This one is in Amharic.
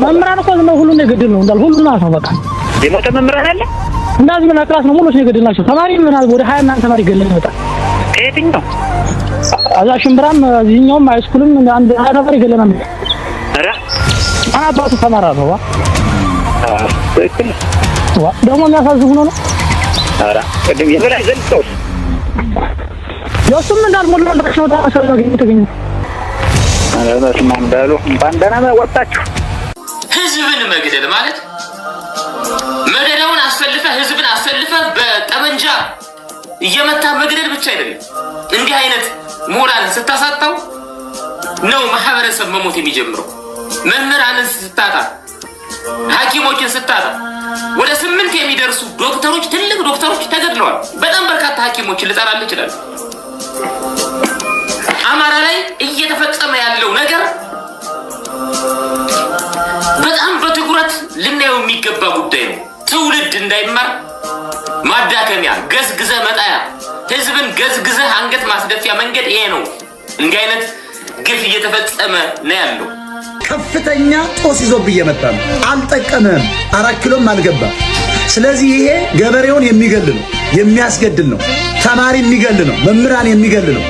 መምህራን እኮ ነው ሁሉ ነገር ነው እንዳል ሁሉ ነው በቃ የሞተ መምህራን አለ እንዳዚህ ምን ክላስ ነው ሙሉ ነገር ናቸው ተማሪ ምን አለ ወደ 20 እና ተማሪ ገለኝ ወጣ ከየትኛው አዛ ሽምብራም እዚህኛው ሃይስኩልም አንድ ተማሪ ገለና አራ አባቱ ተማራ ነው እኮ ደግሞ የሚያሳዝኑ ነው አራ ቅድም የበላይ ዘልተው የሱም እንዳልሞላ እንደው ታሰረው ተገኘ አላስ ማንዳሉ ባንዳና ወጣችሁ ህዝብን መግደል ማለት መገደውን አስፈልፈ ህዝብን አስፈልፈ በጠመንጃ እየመታ መግደል ብቻ አይደለም እንዲህ አይነት ሞራልን ስታሳጣው ነው ማህበረሰብ መሞት የሚጀምረው መምህራንን ስታጣ ሐኪሞችን ስታጣ ወደ 8 የሚደርሱ ዶክተሮች ትልቅ ዶክተሮች ተገድለዋል በጣም በርካታ ሐኪሞችን ልጠራል ይችላል አማራ ላይ እየተፈጸመ ያለው ነገር በጣም በትኩረት ልናየው የሚገባ ጉዳይ ነው ትውልድ እንዳይማር ማዳከሚያ ገዝግዘ መጣያ ህዝብን ገዝግዘ አንገት ማስደፊያ መንገድ ይሄ ነው እንዲህ አይነት ግፍ እየተፈጸመ ነው ያለው ከፍተኛ ጦስ ይዞብ እየመጣ ነው አልጠቀመም 4 ኪሎም አልገባ ስለዚህ ይሄ ገበሬውን የሚገል ነው የሚያስገድል ነው ተማሪ የሚገል ነው መምህራን የሚገል ነው